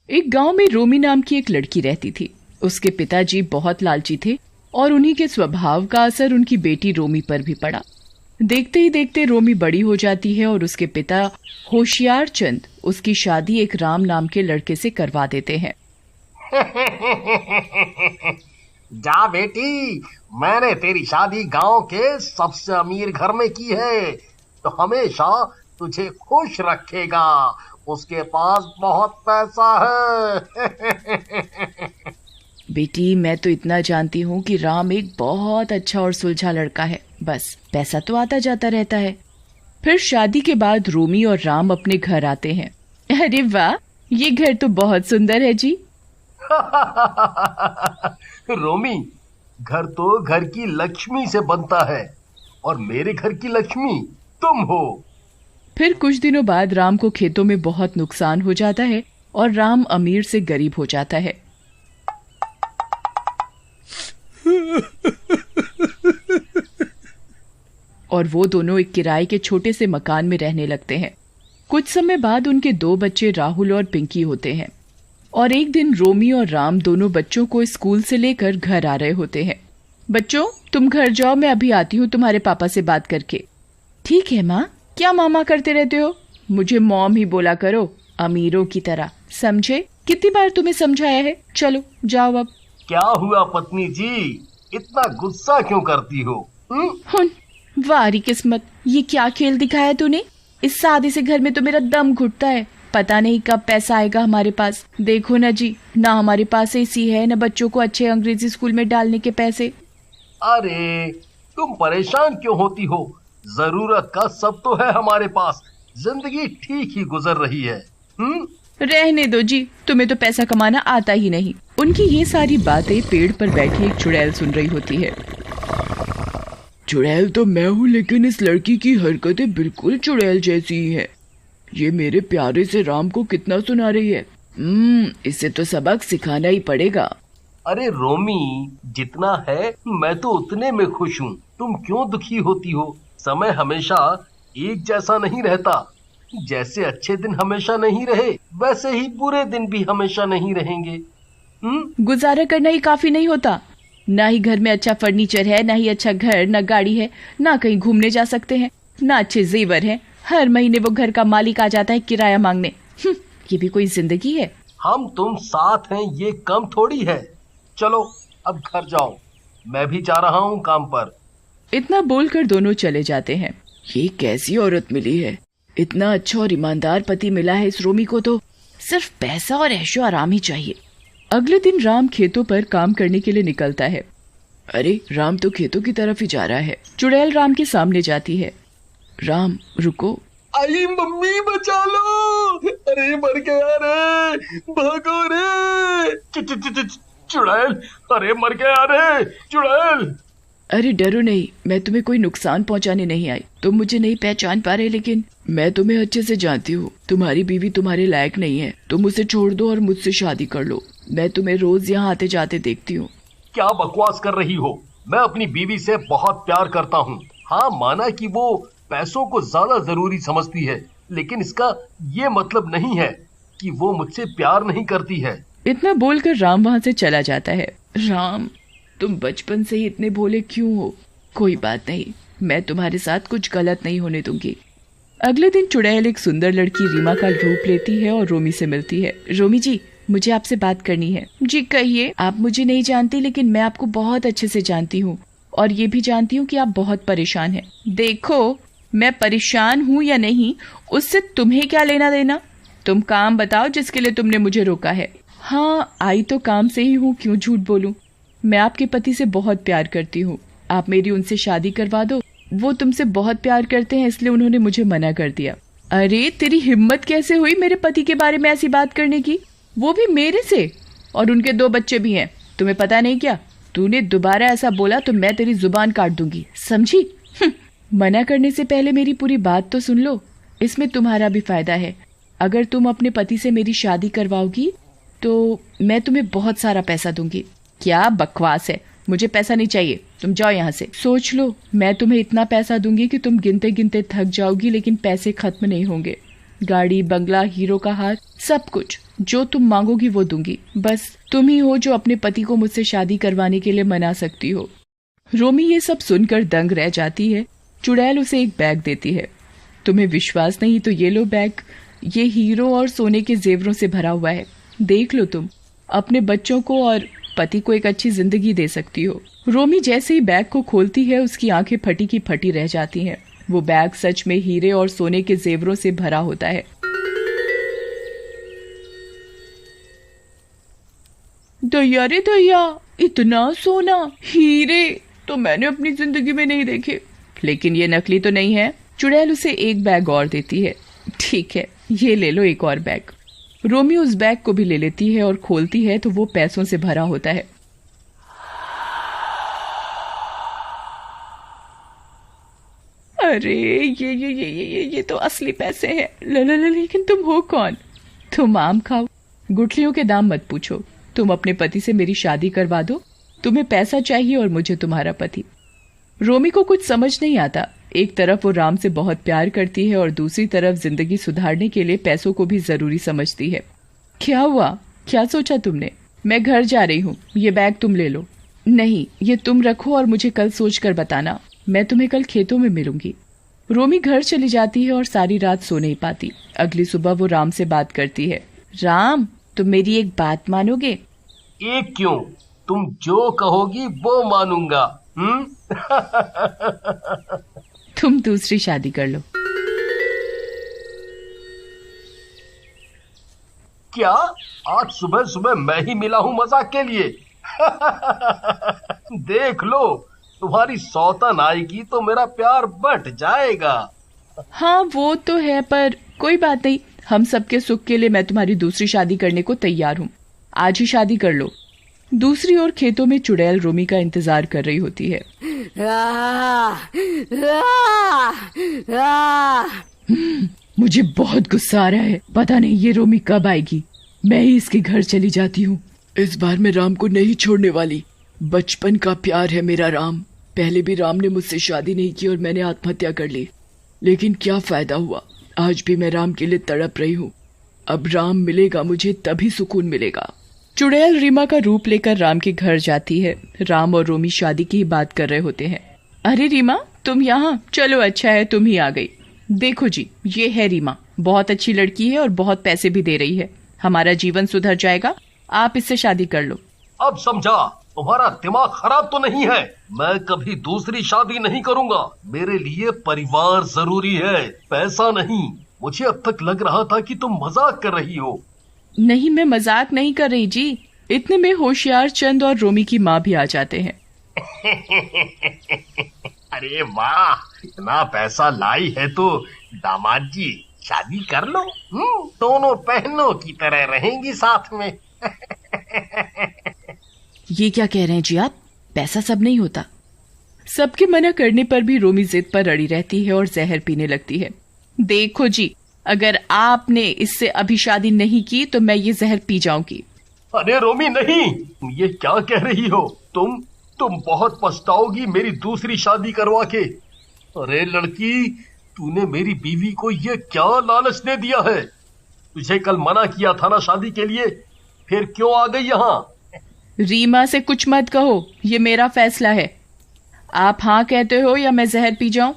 एक गांव में रोमी नाम की एक लड़की रहती थी। उसके पिताजी बहुत लालची थे और उन्हीं के स्वभाव का असर उनकी बेटी रोमी पर भी पड़ा। देखते ही देखते रोमी बड़ी हो जाती है और उसके पिता होशियार चंद उसकी शादी एक राम नाम के लड़के से करवा देते हैं। जा बेटी, मैंने तेरी शादी गांव के सबसे अमीर घर में की है, तो हमेशा तुझे खुश रखेगा। उसके पास बहुत पैसा है। बेटी, मैं तो इतना जानती हूँ कि राम एक बहुत अच्छा और सुलझा लड़का है, बस पैसा तो आता जाता रहता है। फिर शादी के बाद रोमी और राम अपने घर आते हैं। अरे वाह, ये घर तो बहुत सुंदर है जी। रोमी, घर तो घर की लक्ष्मी से बनता है और मेरे घर की लक्ष्मी तुम हो। फिर कुछ दिनों बाद राम को खेतों में बहुत नुकसान हो जाता है और राम अमीर से गरीब हो जाता है। और वो दोनों एक किराए के छोटे से मकान में रहने लगते हैं। कुछ समय बाद उनके 2 बच्चे राहुल और पिंकी होते हैं और एक दिन रोमी और राम दोनों बच्चों को स्कूल से लेकर घर आ रहे होते हैं। बच्चों, तुम घर जाओ, मैं अभी आती हूँ तुम्हारे पापा से बात करके। ठीक है माँ। क्या मामा करते रहते हो? मुझे मॉम ही बोला करो, अमीरों की तरह, समझे? कितनी बार तुम्हें समझाया है। चलो जाओ अब। क्या हुआ पत्नी जी, इतना गुस्सा क्यों करती हो? वारी किस्मत, ये क्या खेल दिखाया तूने? इस सादे से घर में तो मेरा दम घुटता है। पता नहीं कब पैसा आएगा हमारे पास। देखो ना जी, ना हमारे पास एसी है, ना बच्चों को अच्छे अंग्रेजी स्कूल में डालने के पैसे। अरे तुम परेशान क्यों होती हो? जरूरत का सब तो है हमारे पास। जिंदगी ठीक ही गुजर रही है। रहने दो जी, तुम्हें तो पैसा कमाना आता ही नहीं। उनकी ये सारी बातें पेड़ पर बैठी एक चुड़ैल सुन रही होती है। चुड़ैल तो मैं हूँ, लेकिन इस लड़की की हरकतें बिल्कुल चुड़ैल जैसी ही है। ये मेरे प्यारे से राम को कितना सुना रही है। इसे तो सबक सिखाना ही पड़ेगा। अरे रोमी, जितना है मैं तो उतने में खुश हूँ। तुम क्यों दुखी होती हो? समय हमेशा एक जैसा नहीं रहता। जैसे अच्छे दिन हमेशा नहीं रहे, वैसे ही बुरे दिन भी हमेशा नहीं रहेंगे। गुजारा करना ही काफी नहीं होता। ना ही घर में अच्छा फर्नीचर है, ना ही अच्छा घर, ना गाड़ी है, ना कहीं घूमने जा सकते हैं, ना अच्छे जेवर हैं। हर महीने वो घर का मालिक आ जाता है किराया मांगने। ये भी कोई जिंदगी है? हम तुम साथ हैं, ये कम थोड़ी है। चलो अब घर जाओ, मैं भी जा रहा हूँ काम पर। इतना बोलकर दोनों चले जाते हैं। ये कैसी औरत मिली है? इतना अच्छा और ईमानदार पति मिला है इस रोमी को, तो सिर्फ पैसा और ऐशो आराम ही चाहिए। अगले दिन राम खेतों पर काम करने के लिए निकलता है। अरे राम तो खेतों की तरफ ही जा रहा है। चुड़ैल राम के सामने जाती है। राम रुको। आई मम्मी, बचा लो। अरे मर गया रे, भागो रे। चुड़ैल, अरे मर गया रे चुड़ैल। अरे डरो नहीं, मैं तुम्हें कोई नुकसान पहुंचाने नहीं आई। तुम मुझे नहीं पहचान पा रहे, लेकिन मैं तुम्हें अच्छे से जानती हूँ। तुम्हारी बीवी तुम्हारे लायक नहीं है। तुम उसे छोड़ दो और मुझसे शादी कर लो। मैं तुम्हें रोज यहाँ आते जाते देखती हूँ। क्या बकवास कर रही हो? मैं अपनी बीवी से बहुत प्यार करता हूँ। हाँ, माना कि वो पैसों को ज्यादा जरूरी समझती है, लेकिन इसका ये मतलब नहीं है कि वो मुझसे प्यार नहीं करती है। इतना बोलकर राम वहाँ से चला जाता है। राम, तुम बचपन से ही इतने भोले क्यों हो? कोई बात नहीं, मैं तुम्हारे साथ कुछ गलत नहीं होने दूंगी। अगले दिन चुड़ैल एक सुंदर लड़की रीमा का रूप लेती है और रोमी से मिलती है। रोमी जी, मुझे आपसे बात करनी है। जी कहिए। आप मुझे नहीं जानती, लेकिन मैं आपको बहुत अच्छे से जानती हूँ और ये भी जानती हूँ कि आप बहुत परेशान हैं। देखो, मैं परेशान हूँ या नहीं, उससे तुम्हें क्या लेना देना? तुम काम बताओ जिसके लिए तुमने मुझे रोका है। हाँ, आई तो काम से ही हूँ, क्यों झूठ बोलूं। मैं आपके पति से बहुत प्यार करती हूँ। आप मेरी उनसे शादी करवा दो। वो तुमसे बहुत प्यार करते हैं, इसलिए उन्होंने मुझे मना कर दिया। अरे तेरी हिम्मत कैसे हुई मेरे पति के बारे में ऐसी बात करने की, वो भी मेरे से? और उनके 2 बच्चे भी हैं। तुम्हें पता नहीं क्या? तूने दोबारा ऐसा बोला तो मैं तेरी जुबान काट दूंगी, समझी? मना करने से पहले मेरी पूरी बात तो सुन लो। इसमें तुम्हारा भी फायदा है। अगर तुम अपने पति से मेरी शादी करवाओगी तो मैं तुम्हें बहुत सारा पैसा दूंगी। क्या बकवास है, मुझे पैसा नहीं चाहिए, तुम जाओ यहाँ से। सोच लो, मैं तुम्हें इतना पैसा दूंगी कि तुम गिनते गिनते थक जाओगी, लेकिन पैसे खत्म नहीं होंगे। गाड़ी, बंगला, हीरो का हार, सब कुछ जो तुम मांगोगी वो दूंगी। बस तुम ही हो जो अपने पति को मुझसे शादी करवाने के लिए मना सकती हो। रोमी ये सब सुनकर दंग रह जाती है। चुड़ैल उसे एक बैग देती है। तुम्हें विश्वास नहीं तो ये लो बैग, ये हीरो और सोने के जेवरों से भरा हुआ है। देख लो, तुम अपने बच्चों को और पति को एक अच्छी जिंदगी दे सकती हो। रोमी जैसे ही बैग को खोलती है उसकी आंखें फटी की फटी रह जाती हैं। वो बैग सच में हीरे और सोने के जेवरों से भरा होता है। दया रे दया, इतना सोना, हीरे तो मैंने अपनी जिंदगी में नहीं देखे। लेकिन ये नकली तो नहीं है। चुड़ैल उसे एक बैग और देती है। ठीक है, ये ले लो एक और बैग। रोमी उस बैग को भी ले लेती है और खोलती है तो वो पैसों से भरा होता है। अरे ये तो असली पैसे हैं। लेकिन तुम हो कौन? तुम आम खाओ, गुठलियों के दाम मत पूछो। तुम अपने पति से मेरी शादी करवा दो। तुम्हें पैसा चाहिए और मुझे तुम्हारा पति। रोमी को कुछ समझ नहीं आता। एक तरफ वो राम से बहुत प्यार करती है और दूसरी तरफ जिंदगी सुधारने के लिए पैसों को भी जरूरी समझती है। क्या हुआ? क्या सोचा तुमने? मैं घर जा रही हूँ, ये बैग तुम ले लो। नहीं, ये तुम रखो और मुझे कल सोचकर बताना। मैं तुम्हें कल खेतों में मिलूंगी। रोमी घर चली जाती है और सारी रात सो नहीं पाती। अगली सुबह वो राम से बात करती है। राम, तुम मेरी एक बात मानोगे? एक क्यों, तुम जो कहोगी वो मानूंगा। तुम दूसरी शादी कर लो। क्या? आज सुबह सुबह मैं ही मिला हूँ मजाक के लिए? देख लो, तुम्हारी सौतन आएगी तो मेरा प्यार बढ़ जाएगा। हाँ वो तो है, पर कोई बात नहीं। हम सबके सुख के लिए मैं तुम्हारी दूसरी शादी करने को तैयार हूँ। आज ही शादी कर लो। दूसरी ओर खेतों में चुड़ैल रोमी का इंतजार कर रही होती है। मुझे बहुत गुस्सा आ रहा है। पता नहीं ये रोमी कब आएगी। मैं ही इसके घर चली जाती हूँ। इस बार मैं राम को नहीं छोड़ने वाली। बचपन का प्यार है मेरा राम। पहले भी राम ने मुझसे शादी नहीं की और मैंने आत्महत्या कर ली, लेकिन क्या फायदा हुआ। आज भी मैं राम के लिए तड़प रही हूँ। अब राम मिलेगा मुझे तभी सुकून मिलेगा। चुड़ैल रीमा का रूप लेकर राम के घर जाती है। राम और रोमी शादी की ही बात कर रहे होते हैं। अरे रीमा, तुम यहाँ? चलो अच्छा है तुम ही आ गई। देखो जी, ये है रीमा। बहुत अच्छी लड़की है और बहुत पैसे भी दे रही है। हमारा जीवन सुधर जाएगा। आप इससे शादी कर लो। अब समझा, तुम्हारा दिमाग खराब तो नहीं है। मैं कभी दूसरी शादी नहीं करूंगा। मेरे लिए परिवार जरूरी है, पैसा नहीं। मुझे अब तक लग रहा था कि तुम मजाक कर रही हो। नहीं, मैं मजाक नहीं कर रही जी। इतने में होशियार चंद और रोमी की माँ भी आ जाते हैं। अरे वाह, इतना पैसा लाई है तो दामाद जी शादी कर लो। दोनों बहनों की तरह रहेंगी साथ में। ये क्या कह रहे हैं जी आप? पैसा सब नहीं होता। सबके मना करने पर भी रोमी जिद पर अड़ी रहती है और जहर पीने लगती है। देखो जी, अगर आपने इससे अभी शादी नहीं की तो मैं ये जहर पी जाऊंगी। अरे रोमी नहीं, ये क्या कह रही हो? तुम बहुत पछताओगी मेरी दूसरी शादी करवा के। अरे लड़की, तूने मेरी बीवी को ये क्या लालच दे दिया है? तुझे कल मना किया था ना शादी के लिए, फिर क्यों आ गई यहाँ? रीमा से कुछ मत कहो, ये मेरा फैसला है। आप हाँ कहते हो या मैं जहर पी जाऊं?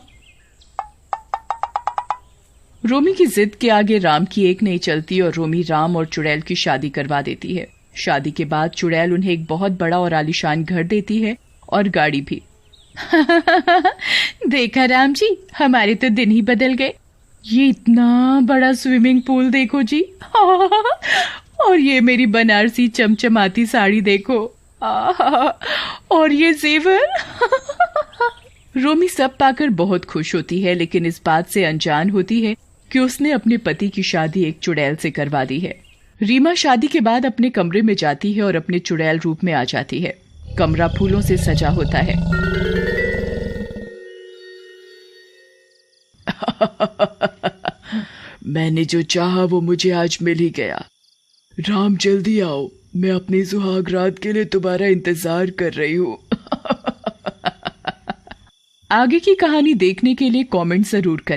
रोमी की जिद के आगे राम की एक नहीं चलती और रोमी राम और चुड़ैल की शादी करवा देती है। शादी के बाद चुड़ैल उन्हें एक बहुत बड़ा और आलीशान घर देती है और गाड़ी भी। देखा राम जी, हमारे तो दिन ही बदल गए। ये इतना बड़ा स्विमिंग पूल देखो जी। और ये मेरी बनारसी चमचमाती साड़ी देखो। और ये जेवर। रोमी सब पाकर बहुत खुश होती है, लेकिन इस बात से अनजान होती है कि उसने अपने पति की शादी एक चुड़ैल से करवा दी है। रीमा शादी के बाद अपने कमरे में जाती है और अपने चुड़ैल रूप में आ जाती है। कमरा फूलों से सजा होता है। मैंने जो चाहा वो मुझे आज मिल ही गया। राम जल्दी आओ, मैं अपनी सुहाग रात के लिए तुम्हारा इंतजार कर रही हूँ। आगे की कहानी देखने के लिए कमेंट जरूर करें।